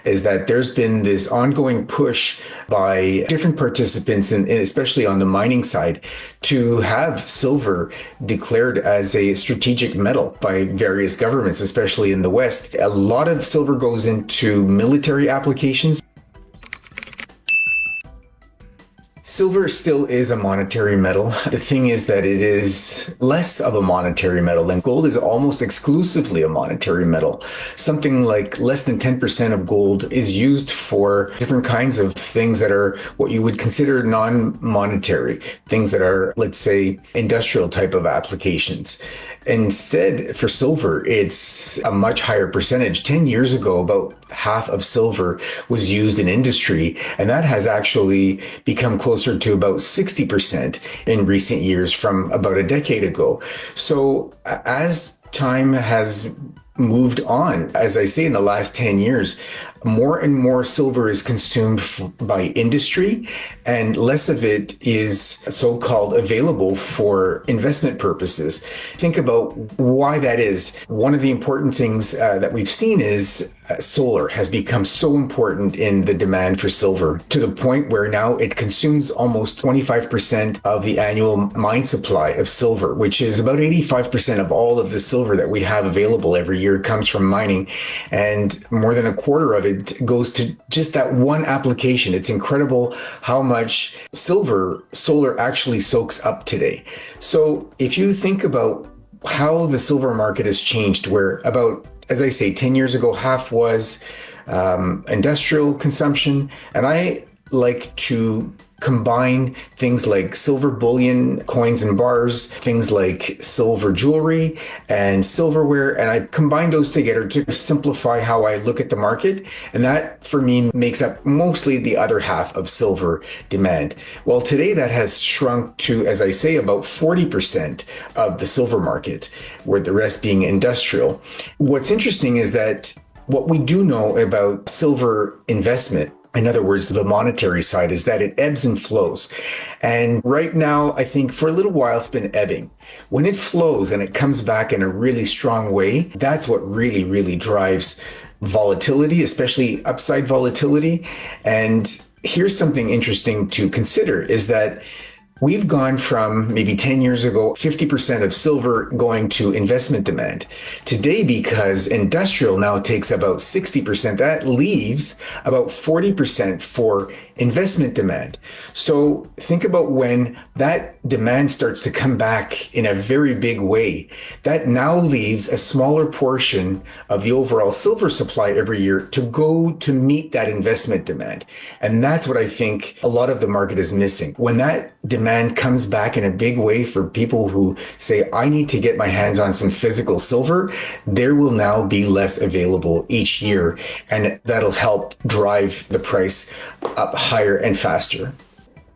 is that there's been this ongoing push by different participants, and especially on the mining side, to have silver declared as a strategic metal by various governments, especially in the West. A lot of silver goes into military applications. Silver still is a monetary metal. The thing is that it is less of a monetary metal, and gold is almost exclusively a monetary metal. Something like less than 10% of gold is used for different kinds of things that are what you would consider non-monetary, things that are, let's say, industrial type of applications. Instead, for silver, it's a much higher percentage. 10 years ago, about half of silver was used in industry, and that has actually become closer to about 60% in recent years from about a decade ago. So as time has moved on, as I say, in the last 10 years, more and more silver is consumed by industry, and less of it is so-called available for investment purposes. Think about why that is. One of the important things that we've seen is solar has become so important in the demand for silver, to the point where now it consumes almost 25% of the annual mine supply of silver, which is about 85% of all of the silver that we have available every year comes from mining, and more than a quarter of it goes to just that one application. It's incredible how much silver solar actually soaks up today. So if you think about how the silver market has changed, where about, as I say, 10 years ago, half was industrial consumption, and I like to combine things like silver bullion, coins and bars, things like silver jewelry and silverware, and I combine those together to simplify how I look at the market. And that, for me, makes up mostly the other half of silver demand. Well, today that has shrunk to, as I say, about 40% of the silver market, with the rest being industrial. What's interesting is that what we do know about silver investment, in other words, the monetary side, is that it ebbs and flows. And right now, I think for a little while, it's been ebbing. When it flows and it comes back in a really strong way, that's what really, really drives volatility, especially upside volatility. And here's something interesting to consider, is that we've gone from maybe 10 years ago, 50% of silver going to investment demand. Today, because industrial now takes about 60%, that leaves about 40% for investment demand. So think about when that demand starts to come back in a very big way, that now leaves a smaller portion of the overall silver supply every year to go to meet that investment demand. And that's what I think a lot of the market is missing. When that demand comes back in a big way for people who say, I need to get my hands on some physical silver, there will now be less available each year. And that'll help drive the price up higher and faster.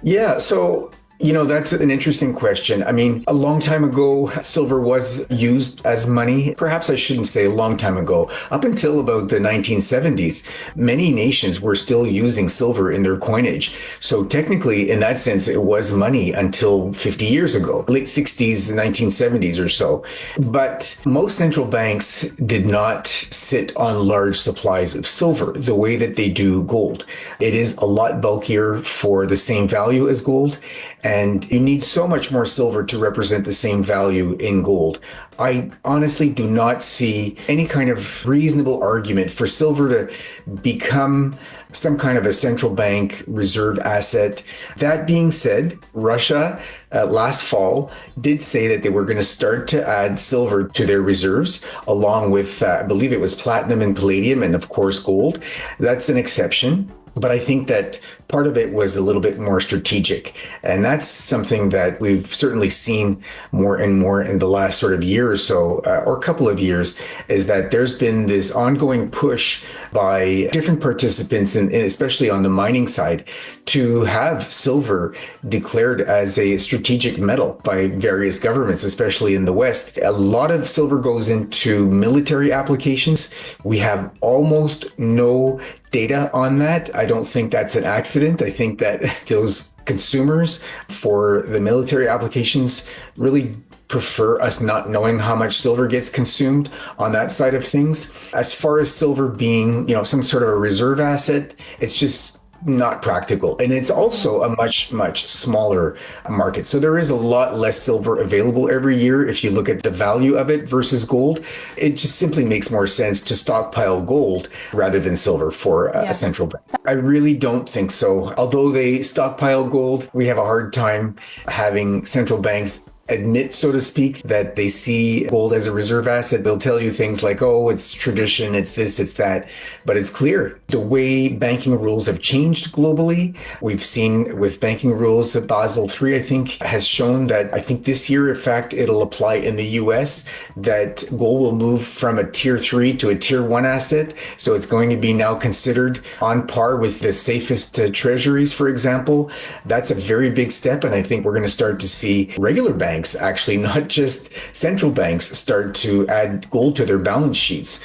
Yeah, so that's an interesting question. I mean, a long time ago, silver was used as money. Perhaps I shouldn't say a long time ago. Up until about the 1970s, many nations were still using silver in their coinage. So technically, in that sense, it was money until 50 years ago, late 60s, 1970s or so. But most central banks did not sit on large supplies of silver the way that they do gold. It is a lot bulkier for the same value as gold, and you need so much more silver to represent the same value in gold. I honestly do not see any kind of reasonable argument for silver to become some kind of a central bank reserve asset. That being said, Russia last fall did say that they were going to start to add silver to their reserves, along with, I believe it was platinum and palladium, and of course gold. That's an exception. But I think that part of it was a little bit more strategic. And that's something that we've certainly seen more and more in the last sort of year or so, or couple of years, is that there's been this ongoing push by different participants, and especially on the mining side, to have silver declared as a strategic metal by various governments, especially in the West. A lot of silver goes into military applications. We have almost no data on that. I don't think that's an accident. I think that those consumers for the military applications really prefer us not knowing how much silver gets consumed on that side of things. As far as silver being, some sort of a reserve asset, it's just not practical. And it's also a much, much smaller market. So there is a lot less silver available every year. If you look at the value of it versus gold, it just simply makes more sense to stockpile gold rather than silver for a central bank. I really don't think so. Although they stockpile gold, we have a hard time having central banks admit, so to speak, that they see gold as a reserve asset. They'll tell you things like, oh, it's tradition, it's this, it's that. But it's clear the way banking rules have changed globally. We've seen with banking rules, Basel III, I think, has shown that I think this year, in fact, it'll apply in the US, that gold will move from a tier 3 to a tier 1 asset. So it's going to be now considered on par with the safest treasuries, for example. That's a very big step. And I think we're going to start to see regular banks, actually, not just central banks, start to add gold to their balance sheets.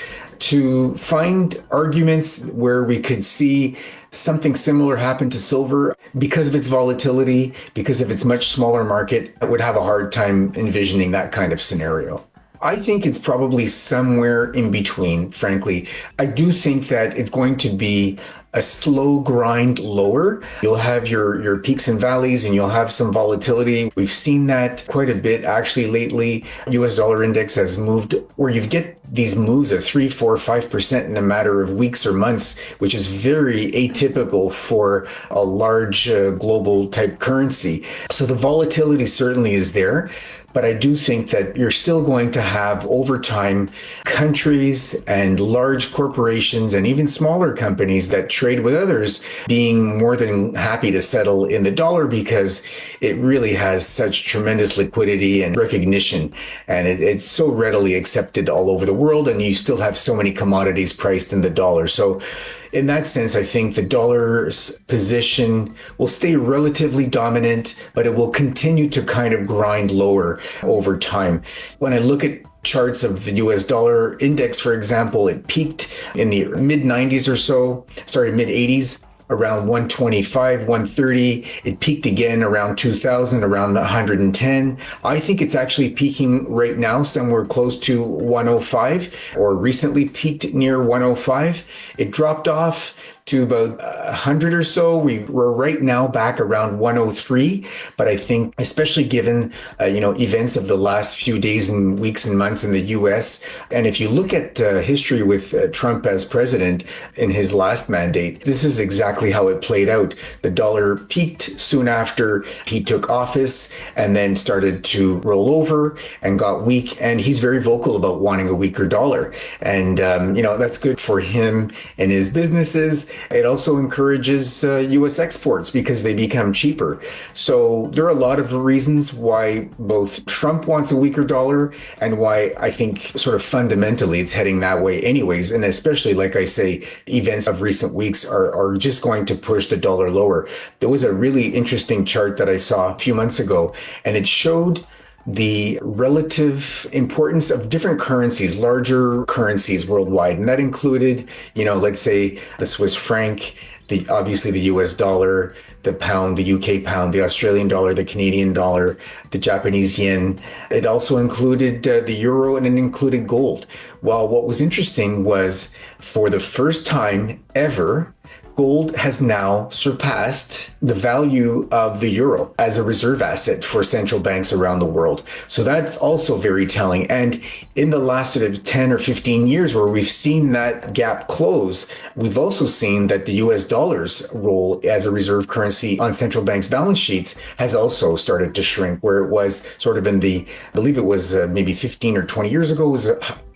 To find arguments where we could see something similar happen to silver because of its volatility, because of its much smaller market, I would have a hard time envisioning that kind of scenario. I think it's probably somewhere in between, frankly. I do think that it's going to be a slow grind lower. You'll have your peaks and valleys, and you'll have some volatility. We've seen that quite a bit actually lately. US dollar index has moved where you get these moves of 3, 4, 5% in a matter of weeks or months, which is very atypical for a large global type currency. So the volatility certainly is there. But I do think that you're still going to have, over time, countries and large corporations and even smaller companies that trade with others being more than happy to settle in the dollar because it really has such tremendous liquidity and recognition. And it's so readily accepted all over the world. And you still have so many commodities priced in the dollar. So in that sense, I think the dollar's position will stay relatively dominant, but it will continue to kind of grind lower over time. When I look at charts of the US dollar index, for example, it peaked in the mid 80s, around 125, 130. It peaked again around 2000, around 110. I think it's actually peaking right now somewhere close to 105, or recently peaked near 105. It dropped off to about 100 or so. We're right now back around 103. But I think, especially given, events of the last few days and weeks and months in the US, and if you look at history with Trump as president in his last mandate, this is exactly how it played out. The dollar peaked soon after he took office and then started to roll over and got weak. And he's very vocal about wanting a weaker dollar. And, that's good for him and his businesses. It also encourages U.S. exports because they become cheaper. So there are a lot of reasons why both Trump wants a weaker dollar and why I think sort of fundamentally it's heading that way anyways. And especially, like I say, events of recent weeks are just going to push the dollar lower. There was a really interesting chart that I saw a few months ago, and it showed the relative importance of different currencies, larger currencies worldwide. And that included, let's say the Swiss franc, obviously the US dollar, the pound, the UK pound, the Australian dollar, the Canadian dollar, the Japanese yen. It also included the euro, and it included gold. Well, what was interesting was, for the first time ever, gold has now surpassed the value of the euro as a reserve asset for central banks around the world. So that's also very telling. And in the last sort of 10 or 15 years where we've seen that gap close, we've also seen that the US dollar's role as a reserve currency on central banks' balance sheets has also started to shrink, where it was sort of in I believe it was maybe 15 or 20 years ago, it was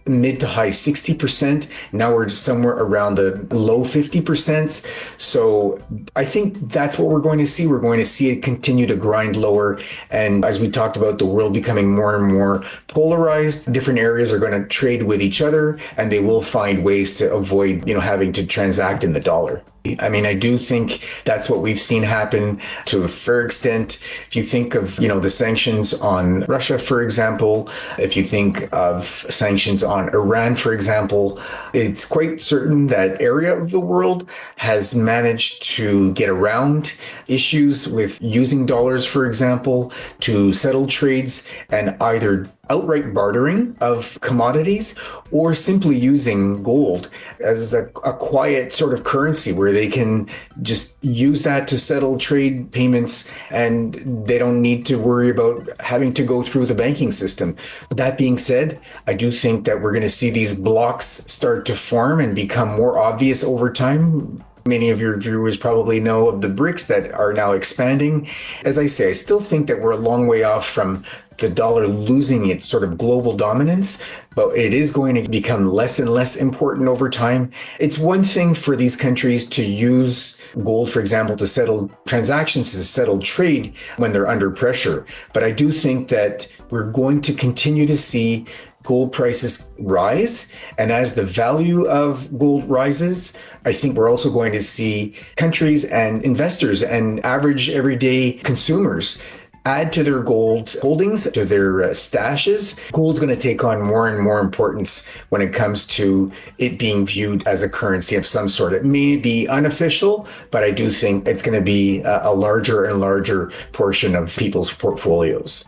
mid to high 60%. Now we're just somewhere around the low 50%. So I think that's what we're going to see. We're going to see it continue to grind lower. And as we talked about, the world becoming more and more polarized, different areas are going to trade with each other, and they will find ways to avoid, having to transact in the dollar. I mean, I do think that's what we've seen happen to a fair extent. If you think of, the sanctions on Russia, for example, if you think of sanctions on Iran, for example, it's quite certain that area of the world has managed to get around issues with using dollars, for example, to settle trades and either outright bartering of commodities or simply using gold as a quiet sort of currency where they can just use that to settle trade payments and they don't need to worry about having to go through the banking system. That being said, I do think that we're going to see these blocks start to form and become more obvious over time. Many of your viewers probably know of the BRICS that are now expanding. As I say, I still think that we're a long way off from the dollar losing its sort of global dominance, but it is going to become less and less important over time. It's one thing for these countries to use gold, for example, to settle transactions, to settle trade when they're under pressure. But I do think that we're going to continue to see gold prices rise. And as the value of gold rises, I think we're also going to see countries and investors and average everyday consumers add to their gold holdings, to their stashes. Gold's going to take on more and more importance when it comes to it being viewed as a currency of some sort. It may be unofficial, but I do think it's going to be a larger and larger portion of people's portfolios.